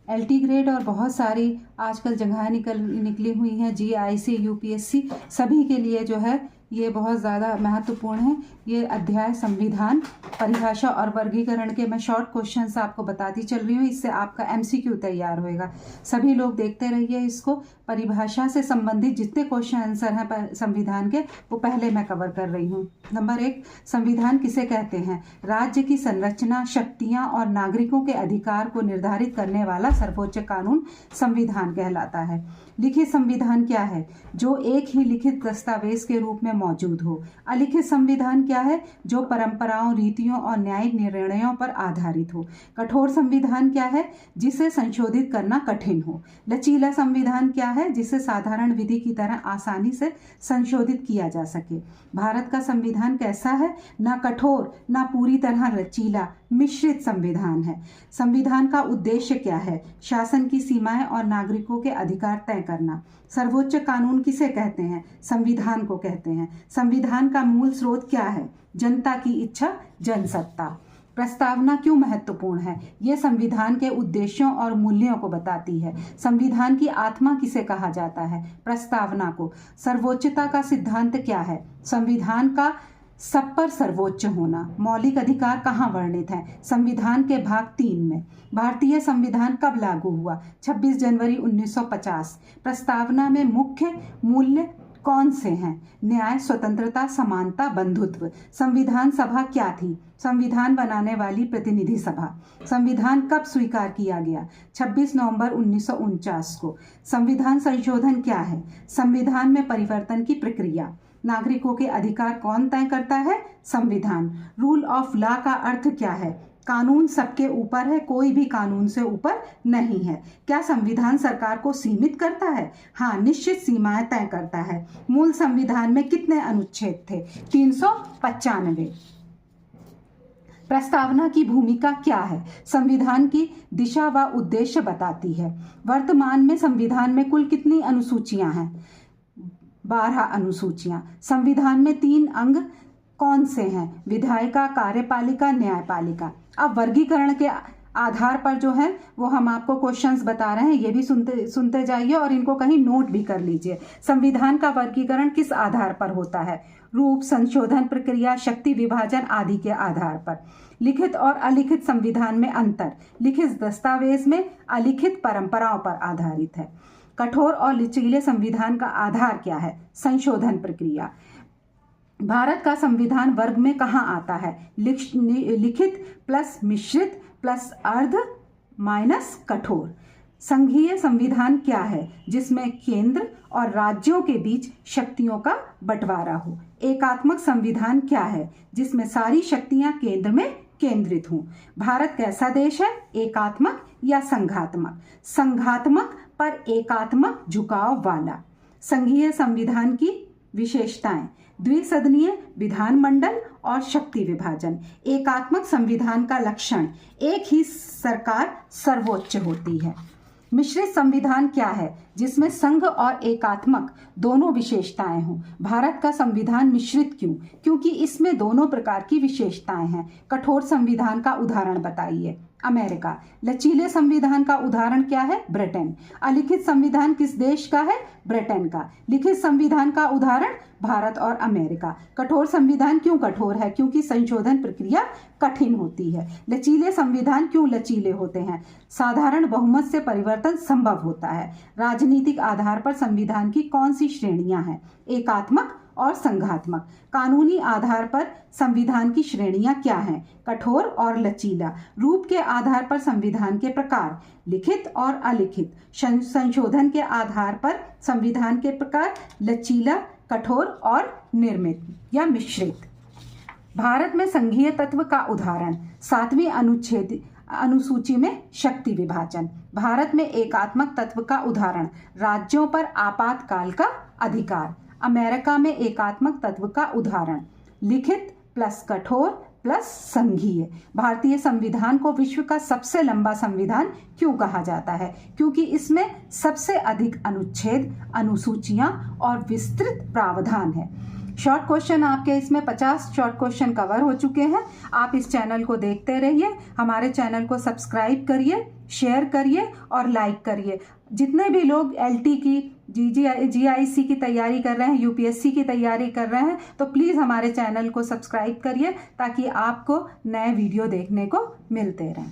LT grade और बहुत सारी आजकल जगह निकली हुई हैं, GIC UPSC, सभी के लिए जो है ये बहुत ज़्यादा महत्वपूर्ण है। ये अध्याय संविधान, परिभाषा और वर्गीकरण के मैं शॉर्ट क्वेश्चंस आपको बताती चल रही हूँ, इससे आपका MCQ तैयार होएगा। सभी लोग देखते रहिए इसको। परिभाषा से संबंधित जितने क्वेश्चन आंसर हैं संविधान के, वो पहले मैं कवर कर रही हूँ। नंबर 1, संविधान किसे कहते हैं? राज्य की संरचना, शक्तियाँ और नागरिकों के अधिकार को निर्धारित करने वाला सर्वोच्च कानून संविधान कहलाता है। लिखित संविधान क्या है? जो एक ही लिखित दस्तावेज के रूप में मौजूद हो। अलिखित संविधान क्या है? जो परंपराओं, रीतियों और न्यायिक निर्णयों पर आधारित हो। कठोर संविधान क्या है? जिसे संशोधित करना कठिन हो। लचीला संविधान क्या है? जिसे साधारण विधि की तरह आसानी से संशोधित किया जा सके। भारत का संविधान कैसा है? ना कठोर, ना पूरी तरह लचीला, मिश्रित संविधान है। संविधान का उद्देश्य क्या है? शासन की सीमाएं और नागरिकों के अधिकार तय करना। सर्वोच्च कानून किसे कहते हैं? संविधान को कहते हैं। संविधान का मूल स्रोत क्या है? जनता की इच्छा, जनसत्ता। प्रस्तावना क्यों महत्वपूर्ण है? ये संविधान के उद्देश्यों और मूल्यों को बताती है। संविधान की आत्मा किसे कहा जाता है? प्रस्तावना को। सर्वोच्चता का सिद्धांत क्या है? संविधान का सब पर सर्वोच्च होना। मौलिक अधिकार कहाँ वर्णित हैं? संविधान के भाग 3 में। भारतीय संविधान कब लागू हुआ? 26 जनवरी 1950। प्रस्तावना में मुख्य मूल्य कौन से हैं? न्याय, स्वतंत्रता, समानता, बंधुत्व। संविधान सभा क्या थी? संविधान बनाने वाली प्रतिनिधि सभा। संविधान कब स्वीकार किया गया? 26 नवंबर 1949 को। संविधान संशोधन क्या है? संविधान में परिवर्तन की प्रक्रिया। नागरिकों के अधिकार कौन तय करता है? संविधान। रूल ऑफ लॉ का अर्थ क्या है? कानून सबके ऊपर है, कोई भी कानून से ऊपर नहीं है। क्या संविधान सरकार को सीमित करता है? हाँ, निश्चित सीमाएं तय करता है। मूल संविधान में कितने अनुच्छेद थे? 395। प्रस्तावना की भूमिका क्या है? संविधान की दिशा व उद्देश्य बताती है। वर्तमान में संविधान में कुल कितनी अनुसूचियां हैं? 12 अनुसूचियां। संविधान में 3 अंग कौन से हैं? विधायिका, कार्यपालिका, न्यायपालिका। अब वर्गीकरण के आधार पर जो है वो हम आपको क्वेश्चंस बता रहे हैं, ये भी सुनते जाइए और इनको कहीं नोट भी कर लीजिए। संविधान का वर्गीकरण किस आधार पर होता है? रूप, संशोधन प्रक्रिया, शक्ति विभाजन आदि के आधार पर। लिखित और अलिखित संविधान में अंतर। लिखित दस्तावेज में, अलिखित परंपराओं पर आधारित है। कठोर और लचीले संविधान का आधार क्या है? संशोधन प्रक्रिया। भारत का संविधान वर्ग में कहाँ आता है? लिखित प्लस मिश्रित प्लस अर्ध माइनस कठोर। संघीय संविधान क्या है? जिसमें केंद्र और राज्यों के बीच शक्तियों का बंटवारा हो। एकात्मक संविधान क्या है? जिसमें सारी शक्तियां केंद्र में केंद्रित हों। भारत कैसा देश है? एकात्मक या संघात्मक? संघात्मक पर एकात्मक झुकाव वाला। संघीय संविधान की विशेषताएं। द्विसदनीय विधानमंडल और शक्ति विभाजन। एकात्मक संविधान का लक्षण, एक ही सरकार सर्वोच्च होती है। मिश्रित संविधान क्या है? जिसमें संघ और एकात्मक दोनों विशेषताएं हों। भारत का संविधान मिश्रित क्यों? क्योंकि इसमें दोनों प्रकार की विशेषताएं हैं। कठोर संविधान का उदाहरण बताइए। अमेरिका। लचीले संविधान का उदाहरण क्या है? ब्रिटेन। अलिखित संविधान किस देश का है? ब्रिटेन का। लिखित संविधान का उदाहरण भारत और अमेरिका। कठोर संविधान क्यों कठोर है? क्योंकि संशोधन प्रक्रिया कठिन होती है। लचीले संविधान क्यों लचीले होते हैं? साधारण बहुमत से परिवर्तन संभव होता है। राजनीतिक आधार पर संविधान की कौन सी श्रेणियां हैं? एकात्मक और संघात्मक। कानूनी आधार पर संविधान की श्रेणियां क्या हैं? कठोर और लचीला। रूप के आधार पर संविधान के प्रकार, लिखित और अलिखित। संशोधन के आधार पर संविधान के प्रकार, लचीला, कठोर और निर्मित या मिश्रित। भारत में संघीय तत्व का उदाहरण। 7वीं अनुसूची में शक्ति विभाजन। भारत में एकात्मक तत्व का उदाहरण, राज्यों पर आपातकाल का अधिकार। अमेरिका में एकात्मक तत्व का उदाहरण, लिखित प्लस कठोर प्लस संघीय। भारतीय संविधान को विश्व का सबसे लंबा संविधान क्यों कहा जाता है? क्योंकि इसमें सबसे अधिक अनुच्छेद, अनुसूचियां और विस्तृत प्रावधान है। शॉर्ट क्वेश्चन आपके इसमें 50 शॉर्ट क्वेश्चन कवर हो चुके हैं। आप इस चैनल को देखते रहिए, हमारे चैनल को सब्सक्राइब करिए, शेयर करिए और लाइक करिए। जितने भी लोग LT की GIC की तैयारी कर रहे हैं, UPSC की तैयारी कर रहे हैं, तो प्लीज़ हमारे चैनल को सब्सक्राइब करिए ताकि आपको नए वीडियो देखने को मिलते रहें।